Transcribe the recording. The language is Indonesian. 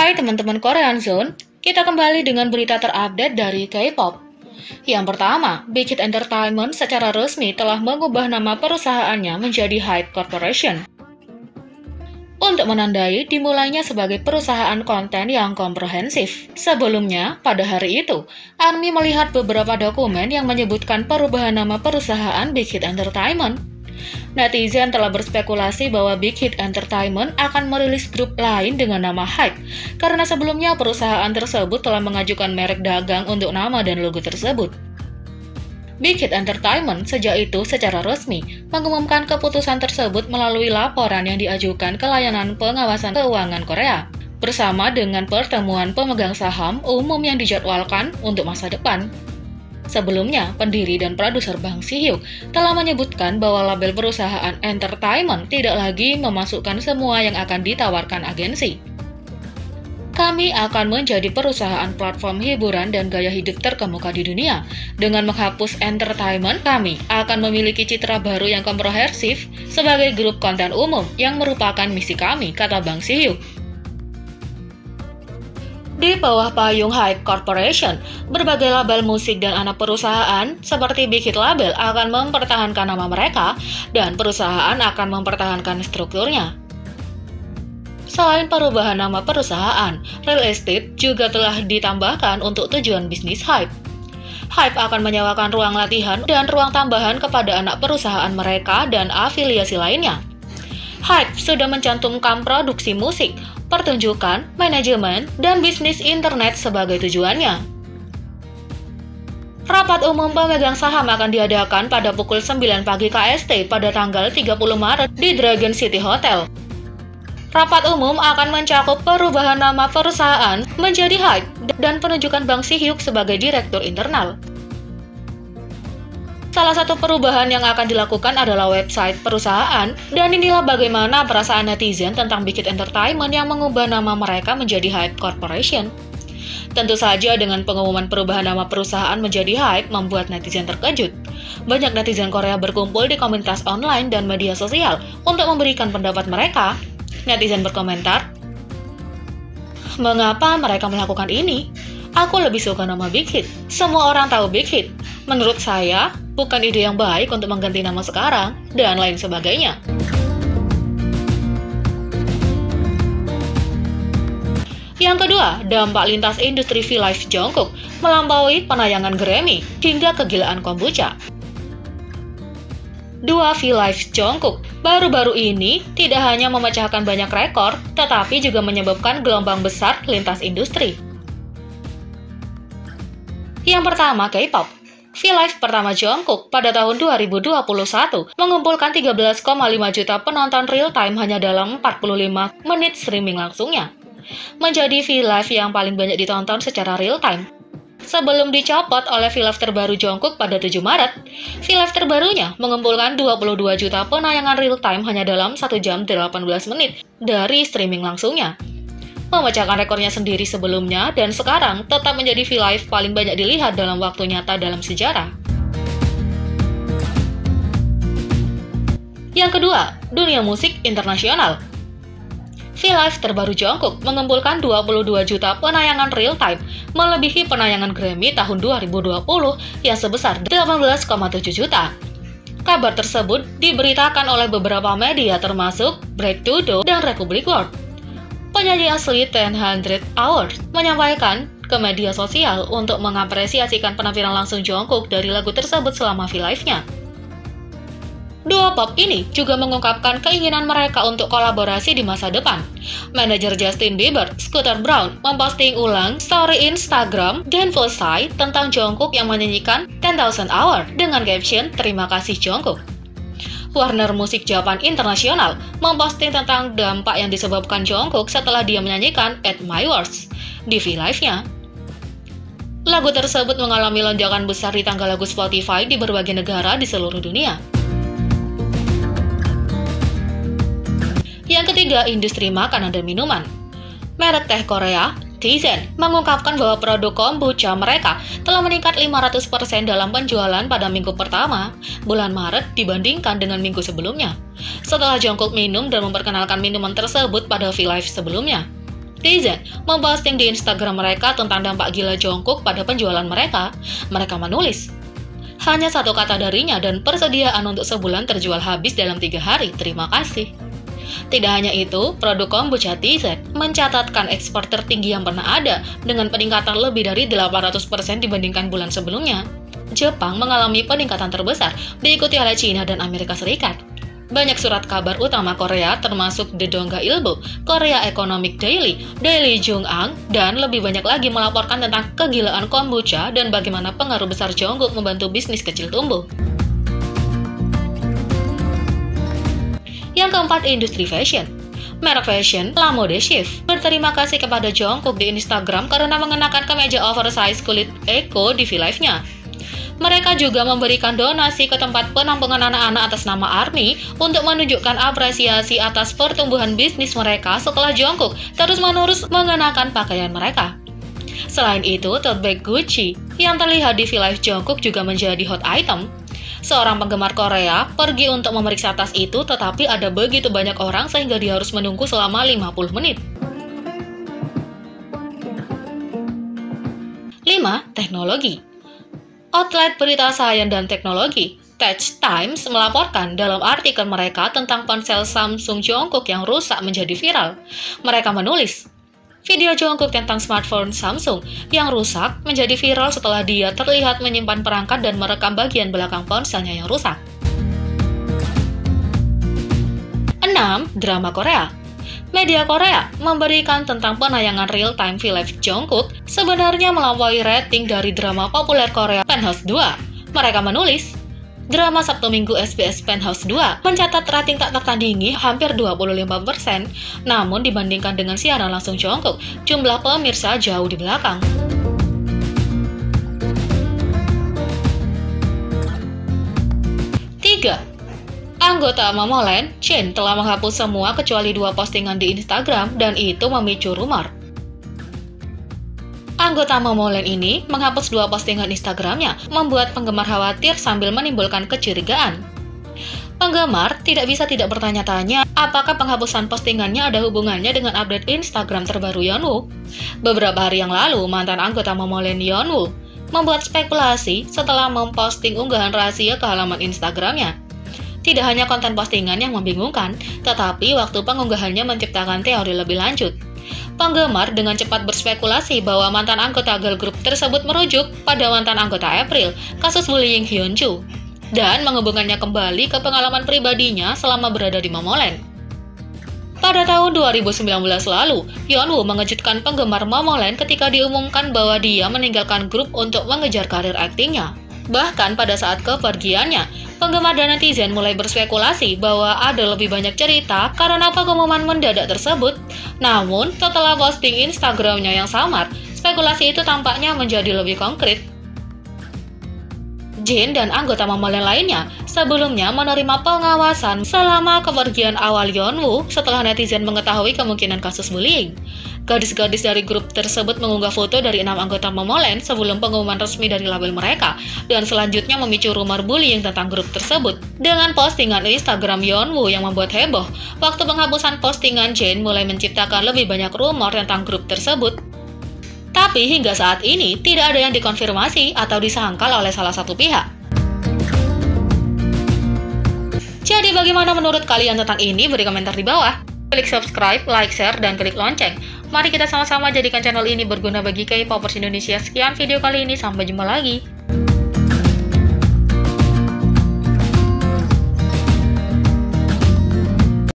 Hai teman-teman Korean Zone, kita kembali dengan berita terupdate dari K-pop. Yang pertama, Big Hit Entertainment secara resmi telah mengubah nama perusahaannya menjadi HYBE Corporation. Untuk menandai dimulainya sebagai perusahaan konten yang komprehensif. Sebelumnya, pada hari itu, ARMY melihat beberapa dokumen yang menyebutkan perubahan nama perusahaan Big Hit Entertainment. Netizen telah berspekulasi bahwa Big Hit Entertainment akan merilis grup lain dengan nama HYBE, karena sebelumnya perusahaan tersebut telah mengajukan merek dagang untuk nama dan logo tersebut. Big Hit Entertainment sejak itu secara resmi mengumumkan keputusan tersebut melalui laporan yang diajukan ke Layanan Pengawasan Keuangan Korea, bersama dengan pertemuan pemegang saham umum yang dijadwalkan untuk masa depan. Sebelumnya, pendiri dan produser Bang Si-hyuk telah menyebutkan bahwa label perusahaan entertainment tidak lagi memasukkan semua yang akan ditawarkan agensi. Kami akan menjadi perusahaan platform hiburan dan gaya hidup terkemuka di dunia. Dengan menghapus entertainment, kami akan memiliki citra baru yang komprehensif sebagai grup konten umum yang merupakan misi kami, kata Bang Si-hyuk. Di bawah payung HYBE Corporation, berbagai label musik dan anak perusahaan seperti Big Hit Label akan mempertahankan nama mereka dan perusahaan akan mempertahankan strukturnya. Selain perubahan nama perusahaan, real estate juga telah ditambahkan untuk tujuan bisnis HYBE. HYBE akan menyewakan ruang latihan dan ruang tambahan kepada anak perusahaan mereka dan afiliasi lainnya. HYBE sudah mencantumkan produksi musik, pertunjukan, manajemen, dan bisnis internet sebagai tujuannya. Rapat umum pemegang saham akan diadakan pada pukul 9 pagi KST pada tanggal 30 Maret di Dragon City Hotel. Rapat umum akan mencakup perubahan nama perusahaan menjadi HYBE dan penunjukan Bang Si-hyuk sebagai direktur internal. Salah satu perubahan yang akan dilakukan adalah website perusahaan, dan inilah bagaimana perasaan netizen tentang Big Hit Entertainment yang mengubah nama mereka menjadi HYBE Corporation. Tentu saja dengan pengumuman perubahan nama perusahaan menjadi HYBE membuat netizen terkejut. Banyak netizen Korea berkumpul di komunitas online dan media sosial untuk memberikan pendapat mereka. Netizen berkomentar, "Mengapa mereka melakukan ini? Aku lebih suka nama Big Hit. Semua orang tahu Big Hit. Menurut saya, bukan ide yang baik untuk mengganti nama sekarang," dan lain sebagainya. Yang kedua, dampak lintas industri V-Live Jungkook melampaui penayangan Grammy hingga kegilaan kombucha. Dua V-Live Jungkook baru-baru ini tidak hanya memecahkan banyak rekor, tetapi juga menyebabkan gelombang besar lintas industri. Yang pertama, K-pop. V-Live pertama Jungkook pada tahun 2021 mengumpulkan 13,5 juta penonton real time hanya dalam 45 menit streaming langsungnya. Menjadi V-Live yang paling banyak ditonton secara real time. Sebelum dicopot oleh V-Live terbaru Jungkook pada 7 Maret, V-Live terbarunya mengumpulkan 22 juta penayangan real time hanya dalam 1 jam 18 menit dari streaming langsungnya. Memecahkan rekornya sendiri sebelumnya dan sekarang tetap menjadi V-Live paling banyak dilihat dalam waktu nyata dalam sejarah. Yang kedua, dunia musik internasional. V-Live terbaru Jungkook mengumpulkan 22 juta penayangan real time, melebihi penayangan Grammy tahun 2020 yang sebesar 18,7 juta. Kabar tersebut diberitakan oleh beberapa media termasuk Breakthrough dan Republic World. Penyanyi asli 100 Hours menyampaikan ke media sosial untuk mengapresiasikan penampilan langsung Jungkook dari lagu tersebut selama V-Live-nya. Duo pop ini juga mengungkapkan keinginan mereka untuk kolaborasi di masa depan. Manajer Justin Bieber, Scooter Braun, memposting ulang story Instagram dan Versailles tentang Jungkook yang menyanyikan 10,000 Hours dengan caption "Terima kasih Jungkook". Warner Musik Japan Internasional memposting tentang dampak yang disebabkan Jungkook setelah dia menyanyikan "At My Worst" di V-Live-nya. Lagu tersebut mengalami lonjakan besar di tangga lagu Spotify di berbagai negara di seluruh dunia. Yang ketiga, industri makanan dan minuman. Merek teh Korea, Tizen, mengungkapkan bahwa produk kombucha mereka telah meningkat 500% dalam penjualan pada minggu pertama bulan Maret dibandingkan dengan minggu sebelumnya, setelah Jungkook minum dan memperkenalkan minuman tersebut pada V-Live sebelumnya. Tizen memposting di Instagram mereka tentang dampak gila Jungkook pada penjualan mereka. Mereka menulis, hanya satu kata darinya dan persediaan untuk sebulan terjual habis dalam 3 hari, terima kasih. Tidak hanya itu, produk kombucha Tizen mencatatkan ekspor tertinggi yang pernah ada dengan peningkatan lebih dari 800% dibandingkan bulan sebelumnya. Jepang mengalami peningkatan terbesar, diikuti oleh China dan Amerika Serikat. Banyak surat kabar utama Korea termasuk The Dongga Ilbo, Korea Economic Daily, Daily Jungang, dan lebih banyak lagi melaporkan tentang kegilaan kombucha dan bagaimana pengaruh besar Jungkook membantu bisnis kecil tumbuh. Yang keempat, industri fashion. Merek fashion La Mode Chic berterima kasih kepada Jungkook di Instagram karena mengenakan kemeja oversize kulit Eco di V-Live-nya. Mereka juga memberikan donasi ke tempat penampungan anak-anak atas nama ARMY untuk menunjukkan apresiasi atas pertumbuhan bisnis mereka setelah Jungkook terus-menerus mengenakan pakaian mereka. Selain itu, tote bag Gucci yang terlihat di V-Live Jungkook juga menjadi hot item. Seorang penggemar Korea pergi untuk memeriksa tas itu, tetapi ada begitu banyak orang sehingga dia harus menunggu selama 50 menit. 5. Teknologi. Outlet berita sains dan teknologi, Tech Times melaporkan dalam artikel mereka tentang ponsel Samsung Jungkook yang rusak menjadi viral. Mereka menulis, video Jungkook tentang smartphone Samsung yang rusak menjadi viral setelah dia terlihat menyimpan perangkat dan merekam bagian belakang ponselnya yang rusak. 6. Drama Korea. Media Korea memberikan tentang penayangan real-time V-Live Jungkook sebenarnya melampaui rating dari drama populer Korea Penthouse 2. Mereka menulis, drama Sabtu Minggu SBS Penthouse 2 mencatat rating tak tertandingi hampir 25%, namun dibandingkan dengan siaran langsung Jungkook, jumlah pemirsa jauh di belakang. Anggota Momoland, Jin telah menghapus semua kecuali 2 postingan di Instagram dan itu memicu rumor. Anggota Momoland ini menghapus 2 postingan Instagramnya, membuat penggemar khawatir sambil menimbulkan kecurigaan. Penggemar tidak bisa tidak bertanya-tanya apakah penghapusan postingannya ada hubungannya dengan update Instagram terbaru Yeonwoo. Beberapa hari yang lalu, mantan anggota Momoland Yeonwoo membuat spekulasi setelah memposting unggahan rahasia ke halaman Instagramnya. Tidak hanya konten postingan yang membingungkan, tetapi waktu pengunggahannya menciptakan teori lebih lanjut. Penggemar dengan cepat berspekulasi bahwa mantan anggota girl group tersebut merujuk pada mantan anggota April, kasus bullying Hyunju, dan menghubungkannya kembali ke pengalaman pribadinya selama berada di Momoland. Pada tahun 2019 lalu, Yeonwoo mengejutkan penggemar Momoland ketika diumumkan bahwa dia meninggalkan grup untuk mengejar karir aktingnya. Bahkan pada saat kepergiannya, penggemar dan netizen mulai berspekulasi bahwa ada lebih banyak cerita karena pengumuman mendadak tersebut. Namun, setelah posting Instagramnya yang samar, spekulasi itu tampaknya menjadi lebih konkret. Jin dan anggota Momoland lainnya sebelumnya menerima pengawasan selama kepergian awal Yeonwoo setelah netizen mengetahui kemungkinan kasus bullying. Gadis-gadis dari grup tersebut mengunggah foto dari 6 anggota Momoland sebelum pengumuman resmi dari label mereka, dan selanjutnya memicu rumor bullying tentang grup tersebut. Dengan postingan Instagram Yeonwoo yang membuat heboh, waktu penghapusan postingan Jin mulai menciptakan lebih banyak rumor tentang grup tersebut. Tapi hingga saat ini tidak ada yang dikonfirmasi atau disangkal oleh salah satu pihak. Jadi bagaimana menurut kalian tentang ini? Beri komentar di bawah. Klik subscribe, like, share, dan klik lonceng. Mari kita sama-sama jadikan channel ini berguna bagi K-popers Indonesia. Sekian video kali ini, sampai jumpa lagi.